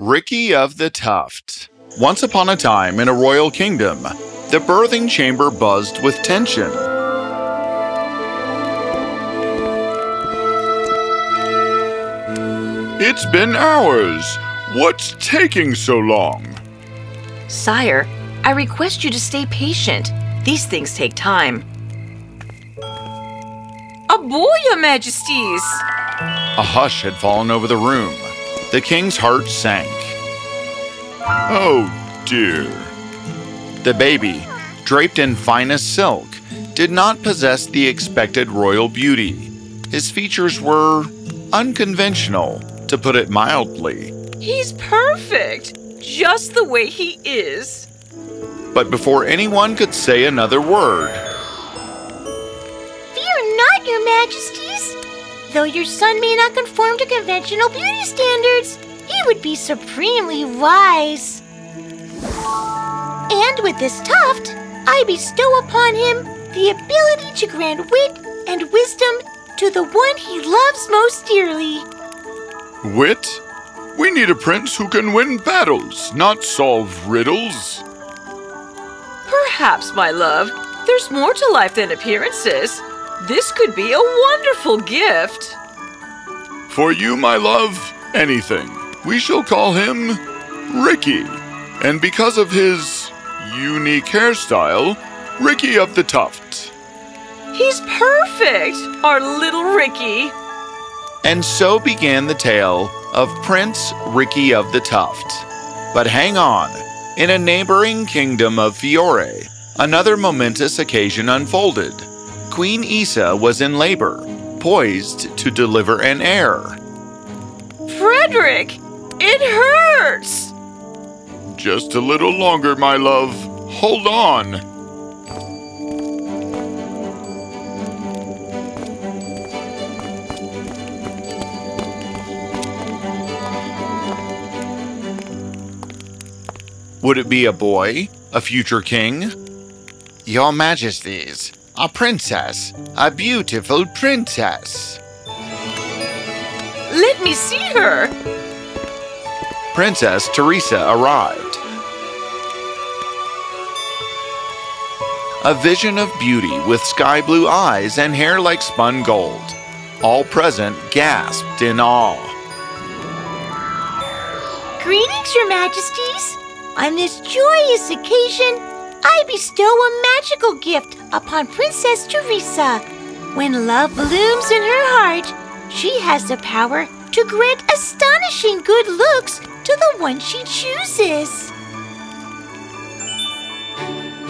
Ricky of the Tuft. Once upon a time in a royal kingdom, the birthing chamber buzzed with tension. It's been hours. What's taking so long? Sire, I request you to stay patient. These things take time. Aboard, Your Majesties! A hush had fallen over the room. The king's heart sank. Oh dear. The baby, draped in finest silk, did not possess the expected royal beauty. His features were unconventional, to put it mildly. He's perfect, just the way he is. But before anyone could say another word, "Fear not, Your Majesties. Though your son may not conform to conventional beauty standards, he would be supremely wise. And with this tuft, I bestow upon him the ability to grant wit and wisdom to the one he loves most dearly." wit? We need a prince who can win battles, not solve riddles. Perhaps, my love, there's more to life than appearances. This could be a wonderful gift. For you, my love, anything. We shall call him Ricky. And because of his unique hairstyle, Ricky of the Tuft. He's perfect, our little Ricky. And so began the tale of Prince Ricky of the Tuft. But hang on, in a neighboring kingdom of Fiore, another momentous occasion unfolded. Queen Isa was in labor, poised to deliver an heir. Frederick, it hurts! Just a little longer, my love. Hold on. Would it be a boy? A future king? Your Majesties, a princess. A beautiful princess. Let me see her. Princess Teresa arrived. A vision of beauty with sky blue eyes and hair like spun gold. All present gasped in awe. "Greetings, Your Majesties. On this joyous occasion, I bestow a magical gift upon Princess Teresa. When love blooms in her heart, she has the power to grant astonishing good looks to the one she chooses."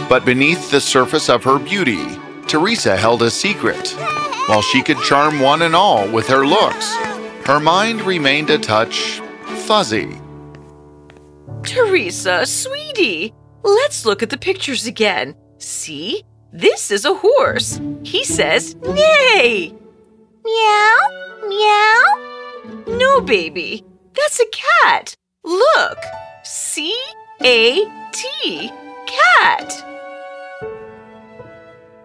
But beneath the surface of her beauty, Teresa held a secret. While she could charm one and all with her looks, her mind remained a touch fuzzy. Teresa, sweetie, let's look at the pictures again. See? This is a horse. He says, "Neigh." Meow, meow. No, baby. That's a cat. Look. C-A-T. Cat.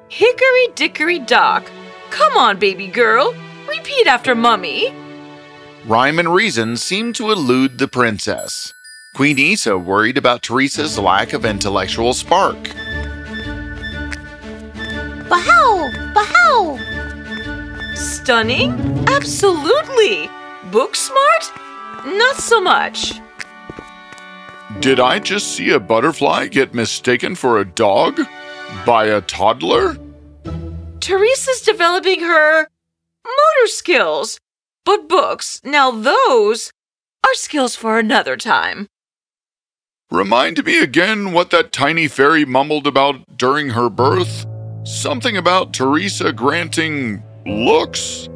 Hickory dickory dock. Come on, baby girl. Repeat after Mummy. Rhyme and reason seemed to elude the princess. Queen Isa worried about Teresa's lack of intellectual spark. Bahow, bahow. Stunning? Absolutely. Book smart? Not so much. Did I just see a butterfly get mistaken for a dog? By a toddler? Teresa's developing her motor skills. But books, now those are skills for another time. Remind me again what that tiny fairy mumbled about during her birth? Something about Teresa granting looks?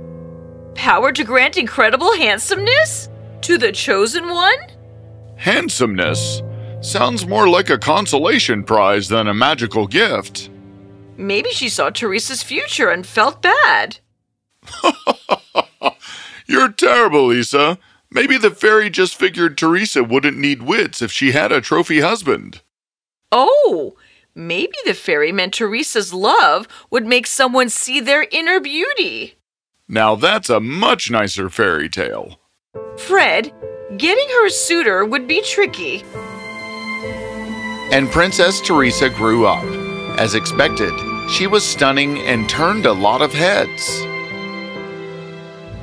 Power to grant incredible handsomeness? To the chosen one? Handsomeness? Sounds more like a consolation prize than a magical gift. Maybe she saw Teresa's future and felt bad. You're terrible, Isa. Maybe the fairy just figured Teresa wouldn't need wits if she had a trophy husband. Oh, maybe the fairy meant Teresa's love would make someone see their inner beauty. Now that's a much nicer fairy tale. Fred, Getting her a suitor would be tricky. And Princess Teresa grew up. As expected, she was stunning and turned a lot of heads.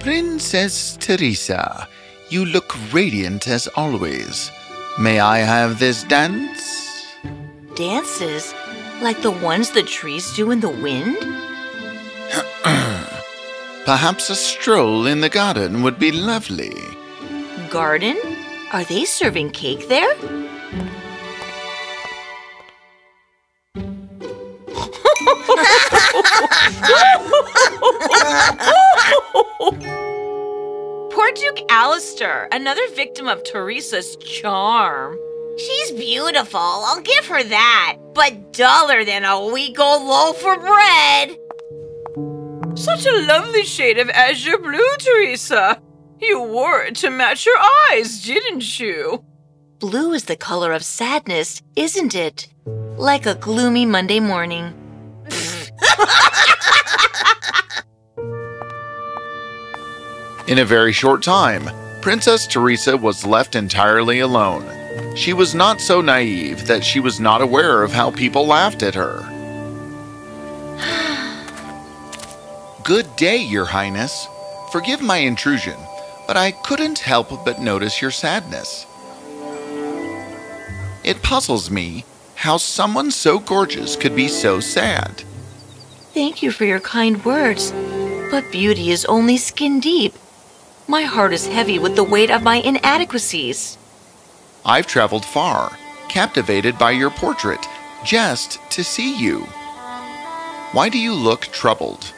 Princess Teresa, you look radiant as always. May I have this dance? Dances? Like the ones the trees do in the wind? Perhaps a stroll in the garden would be lovely. Garden? Are they serving cake there? Poor Duke Alistair, another victim of Teresa's charm. She's beautiful, I'll give her that. But duller than a week-old loaf of bread. Such a lovely shade of azure blue, Teresa. You wore it to match your eyes, didn't you? Blue is the color of sadness, isn't it? Like a gloomy Monday morning. In a very short time, Princess Teresa was left entirely alone. She was not so naive that she was not aware of how people laughed at her. Good day, Your Highness. Forgive my intrusion, but I couldn't help but notice your sadness. It puzzles me how someone so gorgeous could be so sad. Thank you for your kind words, but beauty is only skin deep. My heart is heavy with the weight of my inadequacies. I've traveled far, captivated by your portrait, just to see you. Why do you look troubled?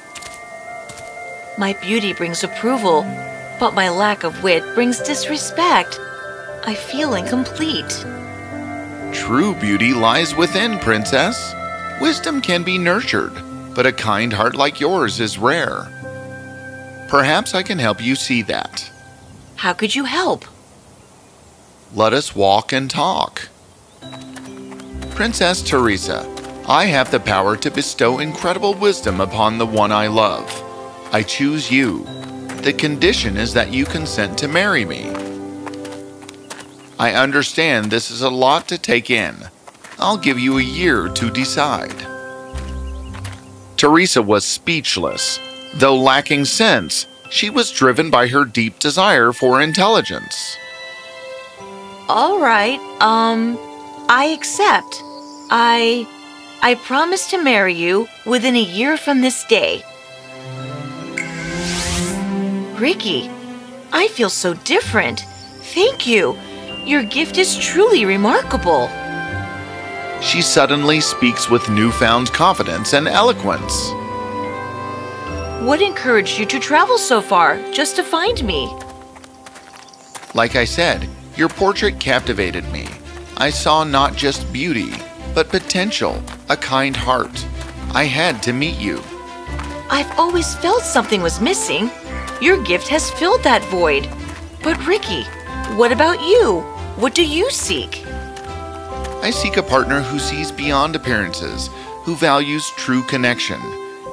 My beauty brings approval, but my lack of wit brings disrespect. I feel incomplete. True beauty lies within, Princess. Wisdom can be nurtured, but a kind heart like yours is rare. Perhaps I can help you see that. How could you help? Let us walk and talk. Princess Teresa, I have the power to bestow incredible wisdom upon the one I love. I choose you. The condition is that you consent to marry me. I understand this is a lot to take in. I'll give you a year to decide. Teresa was speechless. Though lacking sense, she was driven by her deep desire for intelligence. All right, I accept. I promise to marry you within a year from this day. Ricky, I feel so different. Thank you. Your gift is truly remarkable. She suddenly speaks with newfound confidence and eloquence. What encouraged you to travel so far just to find me? Like I said, your portrait captivated me. I saw not just beauty, but potential, a kind heart. I had to meet you. I've always felt something was missing. Your gift has filled that void. But Ricky, what about you? What do you seek? I seek a partner who sees beyond appearances, who values true connection,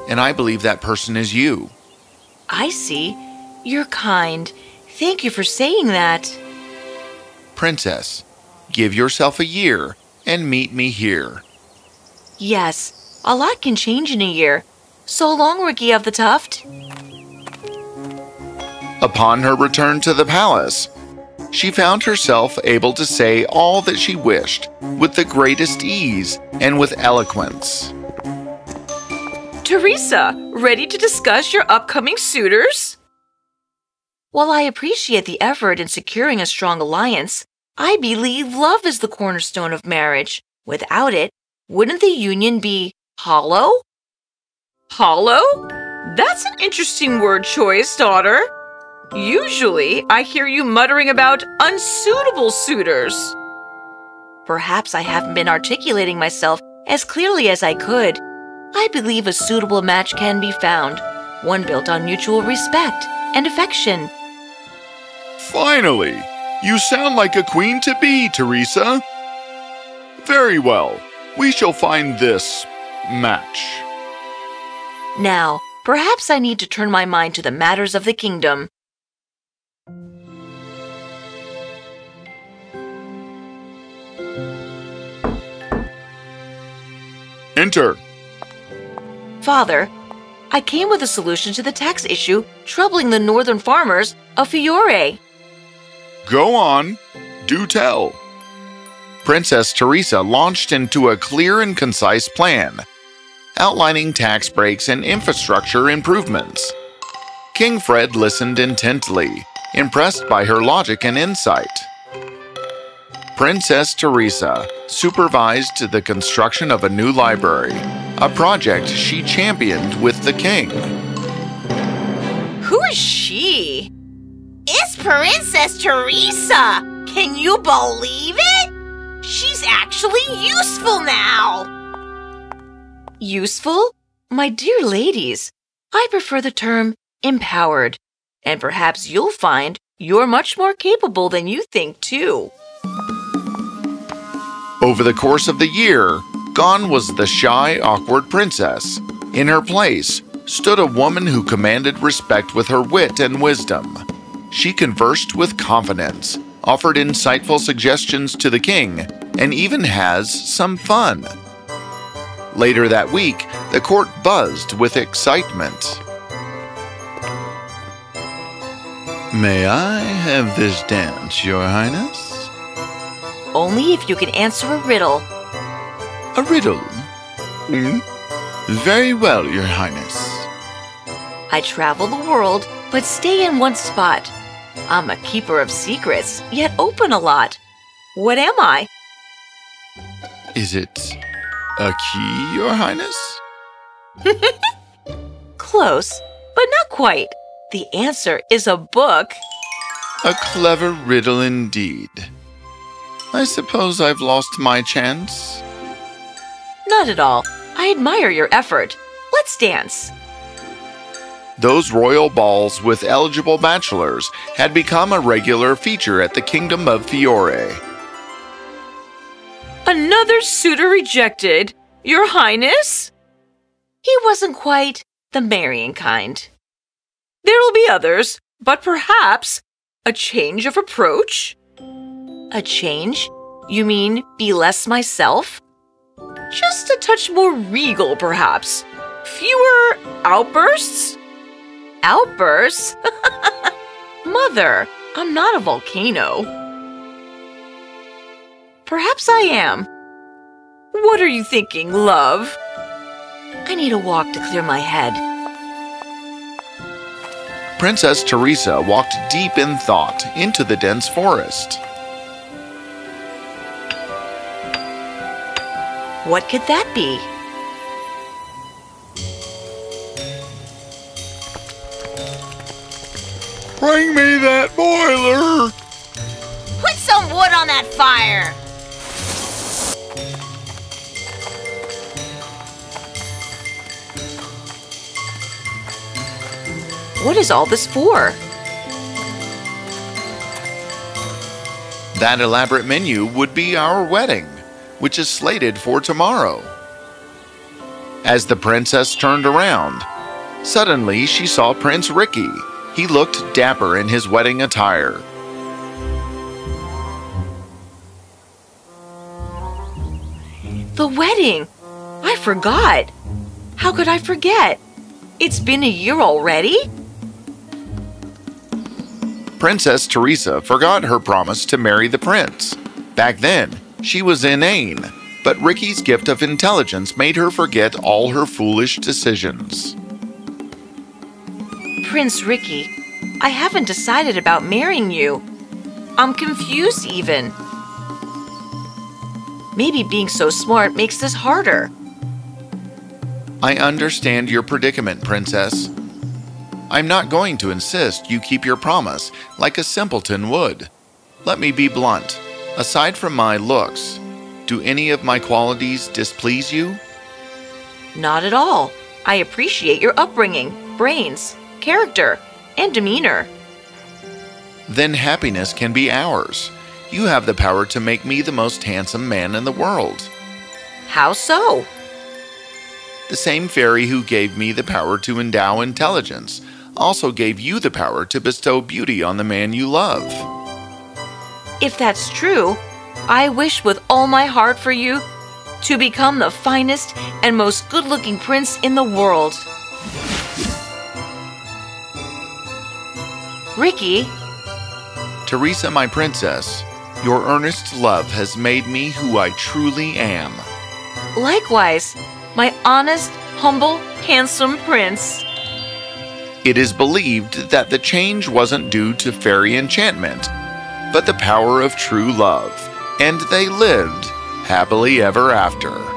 and I believe that person is you. I see. You're kind. Thank you for saying that. Princess, give yourself a year and meet me here. Yes, a lot can change in a year. So long, Ricky of the Tuft. Upon her return to the palace, she found herself able to say all that she wished with the greatest ease and with eloquence. Teresa, ready to discuss your upcoming suitors? While I appreciate the effort in securing a strong alliance, I believe love is the cornerstone of marriage. Without it, wouldn't the union be hollow? Hollow? That's an interesting word choice, daughter. Usually, I hear you muttering about unsuitable suitors. Perhaps I haven't been articulating myself as clearly as I could. I believe a suitable match can be found, one built on mutual respect and affection. Finally, you sound like a queen-to-be, Teresa. Very well, we shall find this match. Now, perhaps I need to turn my mind to the matters of the kingdom. Enter. Father, I came with a solution to the tax issue troubling the northern farmers of Fiore. Go on. Do tell. Princess Teresa launched into a clear and concise plan, outlining tax breaks and infrastructure improvements. King Fred listened intently, impressed by her logic and insight. Princess Teresa supervised the construction of a new library, a project she championed with the king. Who is she? It's Princess Teresa! Can you believe it? She's actually useful now! Useful? My dear ladies, I prefer the term empowered, and perhaps you'll find you're much more capable than you think, too. Over the course of the year, gone was the shy, awkward princess. In her place stood a woman who commanded respect with her wit and wisdom. She conversed with confidence, offered insightful suggestions to the king, and even has some fun. Later that week, the court buzzed with excitement. May I have this dance, Your Highness? Only if you can answer a riddle. A riddle? Very well, Your Highness. I travel the world, but stay in one spot. I'm a keeper of secrets, yet open a lot. What am I? Is it a key, Your Highness? Close, but not quite. The answer is a book. A clever riddle indeed. I suppose I've lost my chance? Not at all. I admire your effort. Let's dance. Those royal balls with eligible bachelors had become a regular feature at the Kingdom of Fiore. Another suitor rejected, Your Highness? He wasn't quite the marrying kind. There will be others, but perhaps a change of approach? A change? You mean be less myself? Just a touch more regal, perhaps. Fewer outbursts? Outbursts? Mother, I'm not a volcano. Perhaps I am. What are you thinking, love? I need a walk to clear my head. Princess Teresa walked deep in thought into the dense forest. What could that be? Bring me that boiler! Put some wood on that fire! What is all this for? That elaborate menu would be our wedding, which is slated for tomorrow. As the princess turned around, suddenly she saw Prince Ricky. He looked dapper in his wedding attire. The wedding! I forgot! How could I forget? It's been a year already? Princess Teresa forgot her promise to marry the prince. Back then, she was inane, but Ricky's gift of intelligence made her forget all her foolish decisions. Prince Ricky, I haven't decided about marrying you. I'm confused even. Maybe being so smart makes this harder. I understand your predicament, Princess. I'm not going to insist you keep your promise like a simpleton would. Let me be blunt. Aside from my looks, do any of my qualities displease you? Not at all. I appreciate your upbringing, brains, character, and demeanor. Then happiness can be ours. You have the power to make me the most handsome man in the world. How so? The same fairy who gave me the power to endow intelligence also gave you the power to bestow beauty on the man you love. If that's true, I wish with all my heart for you to become the finest and most good-looking prince in the world. Ricky? Teresa, my princess, your earnest love has made me who I truly am. Likewise, my honest, humble, handsome prince. It is believed that the change wasn't due to fairy enchantment, but the power of true love, and they lived happily ever after.